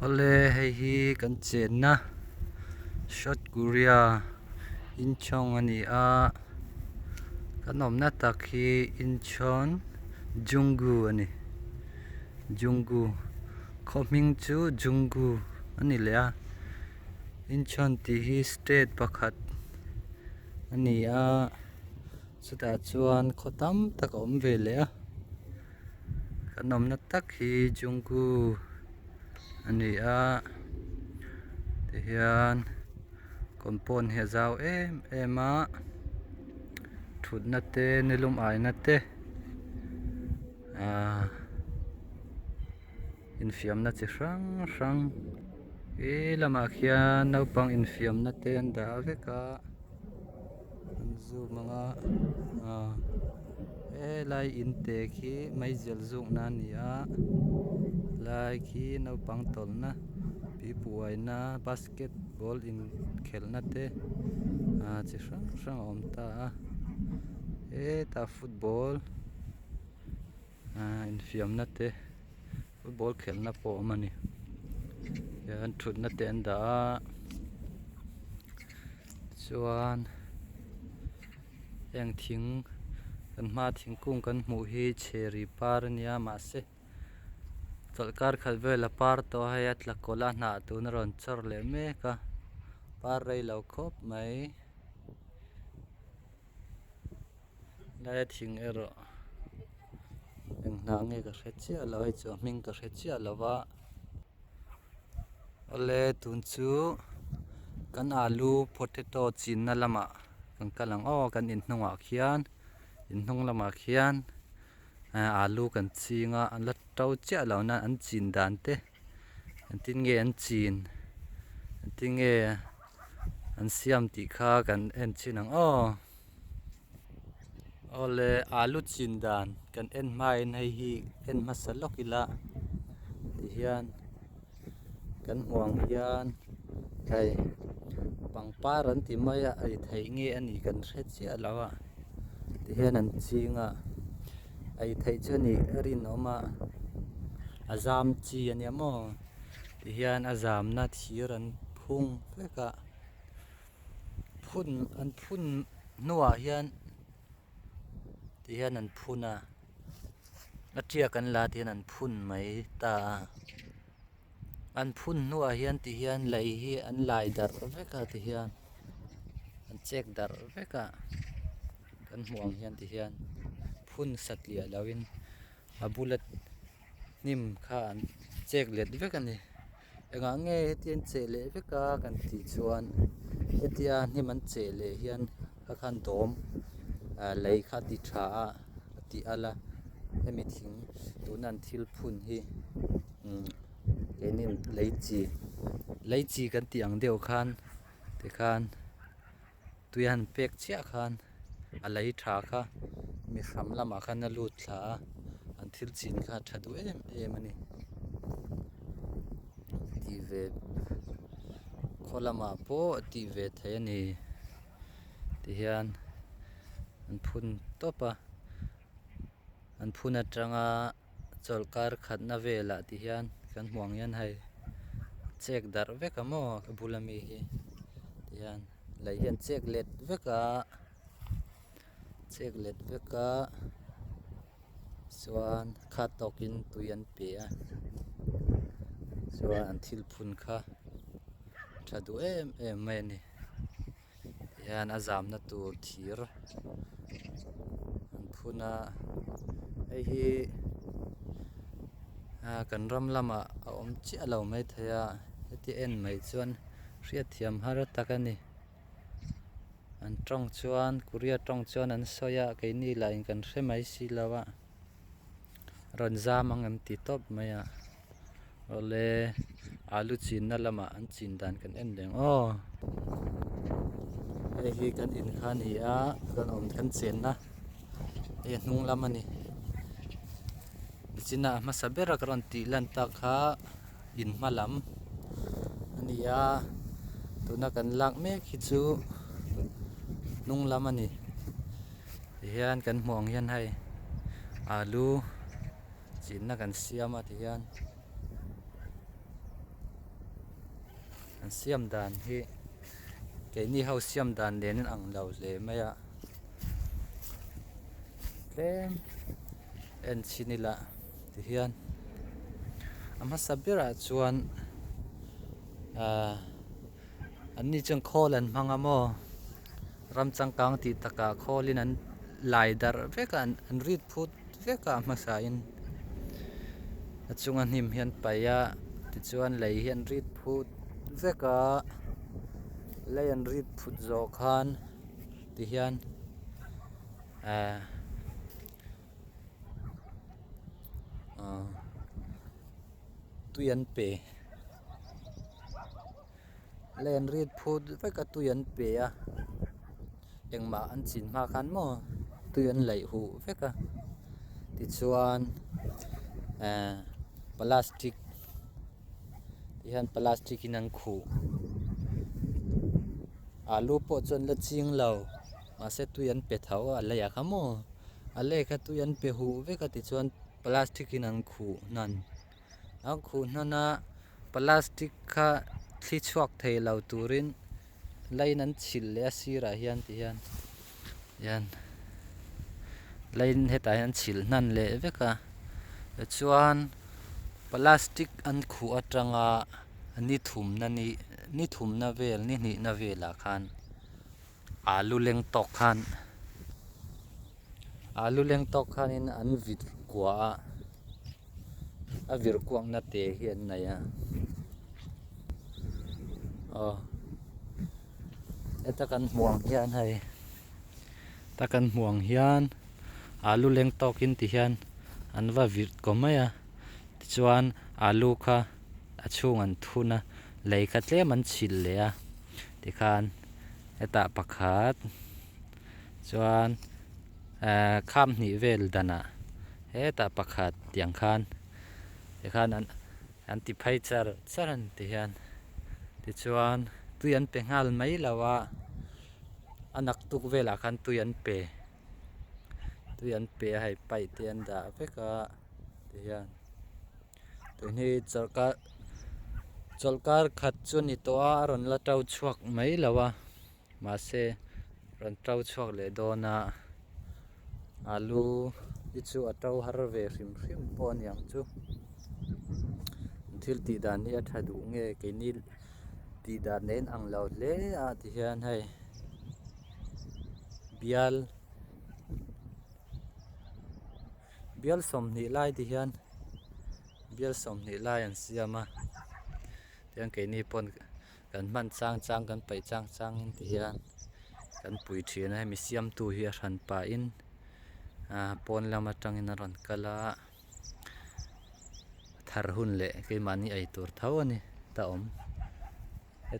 ole hei hi kan chen na S.korea inchong ani a kanom na tak hi inchon junggu ani junggu khoming chu junggu ani le a inchon ti hi state pakhat ani a chuta chuan khotam tak om ve le a kanom na tak hi junggu ani a ti hian kompon he zau em a thut na te nilum ai na te infiam na chi hrang hrang lama khian naupang infiam na te an dah veka an zoom anga lai in te khi mai zel zung na ni a lai khi naupang tol na pi puai na basketball in khel na te chi hrang hrang om ta ta football infiam na te football khel na po mani yan thut na te an dah chuan eng thing kan hma thingkung kan hmuh hi chheri par ania ma se tawlhkar khat vel a par tawh a hei a tlakawl a hnah tun a rawn char leh mek a par reilo khawp mai lai thing erawh eng hnah nge ka hret chiah lo hei chu a hming ka hret chiah lo a ole tun chu kan alu potato chin na lama kan kalang kan in hnungah khian in hnung lamah khian alu kan chinga an la to chiah lo na an chin dan te an tin nge an chin an ti nge an siam tih kha kan en chin ang ole alu chin dan kan en hmai nei hi en masalok ila ti hian kan huang hian kai pangpar an ti mai a ai thei nge ani kan hret chiah lo a ti hian an chinga ai thei chu ni rin oma azam chi ani amo ti hian azam na thir an phung veka phun nuwa hian ti hian an phuna atia kan la ti hian an phun mai ta an phun nuwa hian ti hian lei hi an lai dar veka ti hian an chek dar veka kan hmuang hian ti hian phun satlia loin a bulat nim kha an chek let vek ani enga nge hetian che le veka kan ti chuan hetia hnim an che le hian kha khan dawm lei kha ti tha a ti ala hemi thing tunan thil phun hi keinin leichi kan ti ang deuh khan ti khan tuian pek chia khan a lei tha kha mi hram lama khan a lut thla an thil chin kha thadu em ani ti ve kholama po ti ve thei ani ti hian an phun topa an phun atanga chawlhkar khatna vela ti hian kan hmuang hian hei chek dar vek amo ka bulami hi ti hian lei hian chek let veka chuan kha tokin tui an pe a chuan an thil phun kha thadu em mai ani ti hian azam na tur thir an phuna hei hi kan ram lama a om chiah lo mai theia heti en mai chuan hriat thiam har tak ani an tong chuan korea tong chuan an soya Keini lain kan hre mai si lawa ron zam angam ti top mai a ole alu chin na lama an chin dan kan en leng hei hi kan in kha ni a kan om kan chen na e hnung lam ani china masaberak ron ti lan tak kha in malam ani a tuna kan lak mek hi chu nung lam ani hian kan hmuang hian hei alu chin na kan siam a ti hian an siam dan hi Keini ho siam dan lenin ang lo hle maya tlem en chinila ti hian ama sabira chuan anni chang kholan mangamo ramchang kang ti taka kholin an laidar veka an rit phut veka masain achunga hnim hian paya ti chuan lei hian rit phut veka lei an rit phut zo khan ti hian tuyan pe lei an rit phut veka tuyan pe a engma an chin ma khan mo tuyan lei hu veka ti chuan plastic ti hian plastic in an khu alu po chon la ching lo ma se tuyan pe thau a leya khamo a le kha tuyan pe hu veka ti chuan plastic in an khu nan ang khu nana plastic kha thli chuak thei lo turin lein an chil le asira hian ti hian yan lein heta hian chil nan le veka chuan plastic an khu atanga ani thum na ni thum na vel ni ni na vela khan alu leng tok khan in an vit kwa a vir kwang na te hian na ya eta kan muang hian hai takan muang hian alu leng tok in ti hian an va vir ko maya ti chuan alu kha achung an thuna lei kha tle man chil le a ti khan eta pakhat chuan kham ni vel dana eta pakhat tiang khan ti khan an ti phai charan ti hian ti chuan tuyan pe ngal mai lawa anak tuk vela khan tuyan pe hai pai tian da veka ti hian tuni cholkar khat chu ni to a ron la tau chuak mai lawa ma se ron tau chuak le dona alu ichu atau har ve hrim pon yang chu thil ti dan ni athadu nge Keini ti dan nen ang lo le a ti hian hai bial som ni lai ti hian bial som ni lai an siama tiang Keini pon kan man chang kan pai chang in ti hian kan pui thien hai mi siam tu hi ran pa in pon lama tang in ron kala thar hun le ke mani ai tur thau ani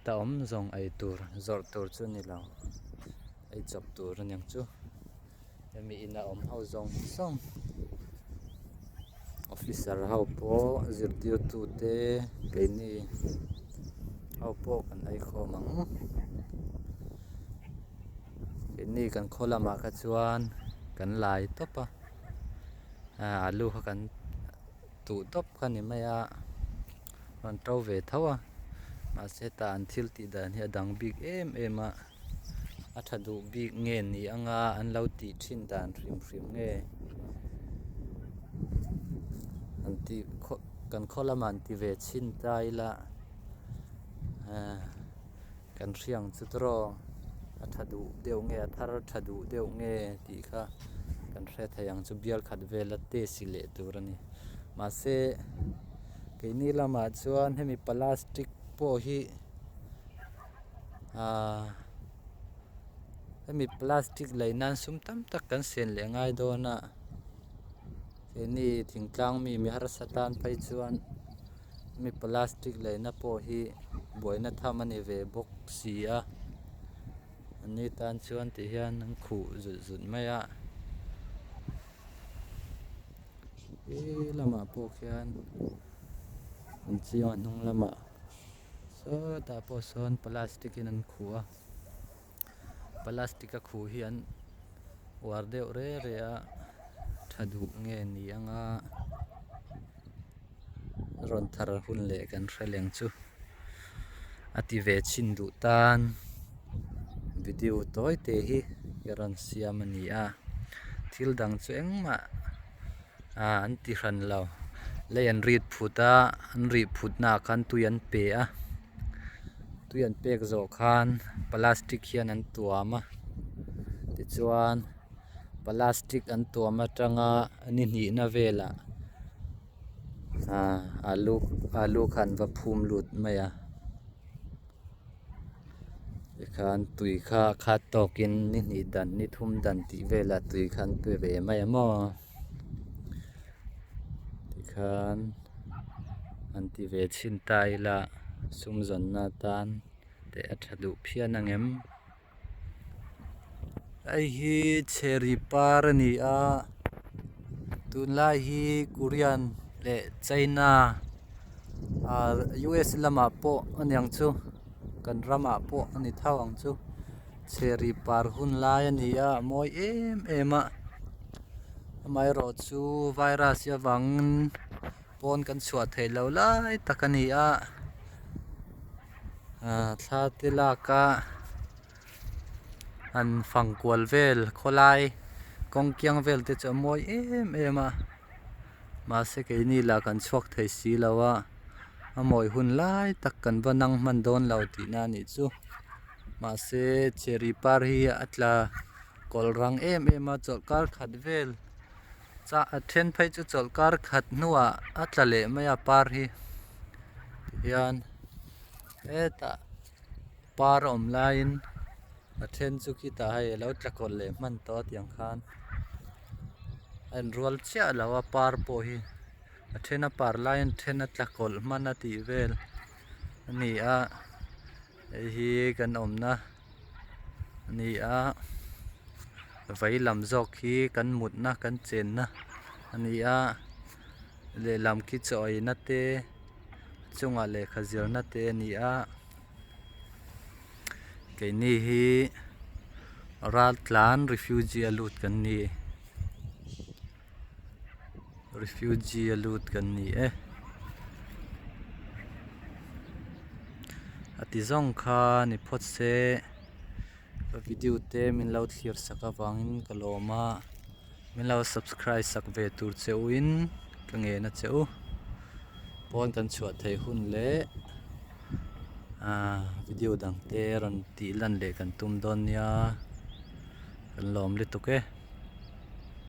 ta om zong ai tur zor tur chu ni lo ai chop tur nyang chu mi ina om hau zong song officer hau po zirtiu tu te Keini hau po kan ai kho mang Keini kan kholama ka chuan kan lai topa alu kha kan tu top kha ni maya ron tau ve thawa ma se ta an thil ti dan hi adang big em a athadu big nge ni anga an lo ti thin dan hrim nge anti kan kholaman ti ve chin tai la kan riang chu tro athadu deu nge athar thadu deu nge ti kha kan hre thayang chu bial khat vela te sile turani ma se Keini lama chuan hemi plastic po hi hemi plastic leinan sum tam tak kan sen le ngai dona Keini thingtlang mi har satan phai chuan mi plastic leina po hi boina thamani ve bok sia ani tan chuan ti hian an khu zut maya lama po khian an chiang nung lama so ta po son plastic in an khua plastic a khu hi an war deuh re a thadu nge ni anga ron thar hun le kan hreleng chu ati ve chin du tan video toy te hi yaran siam ani a thil dang chu engma an ti hran lo le an rit phuta an ri phutna kan tuyan pe a tuyan pek zo khan plastic hian an tuama ti chuan plastic an tuama tanga ani hnih na vela alu khan va phum lut mai a khan tui kha tokin ni hnih dan ni thum dan ti vela tui khan pe ve mai amo ti khan an ti ve chin tai la sum zon na tan te athadu phian angem ai hi cheri par ani a tunlai hi korean le china US lama po aniang chu kan Rama po ani thawang chu cheri par hun lai ani a moi em a mai ro chu virus ya vang pon kan chhuat thei lo lai takani a thla te la ka an phang kwal vel kholai kong kyang vel te chu moi em a ma se Keini la kan chuak thei si lawa amoi hun lai tak kan vanang man don lo ti na ni chu ma se cheri par hi atla kol rang em a chol kar khat vel cha then phai chu chol kar khat nuwa atla le maya par hi hian eta par om lain a then chu ki ta hai lo tlakol le man to tiang khan an rual chia lawa par po hi a then a par lain then a tlakol man a ti vel ani a hi kan om na ani a vai lam jok hi kan mut na kan chen na ani a le lam ki choi na te chunga le khazir na te ani a Keini hi ral tlan refugee alut kan ni refugee alut kan ni ati zong kha ni phot se video te min lo thlir saka wangin kaloma min lo subscribe sak ve tur cheuin ka nge na cheu pon kan chuat thei hun le video dang te ron ti lan le kan tum don nia kan lom le tuke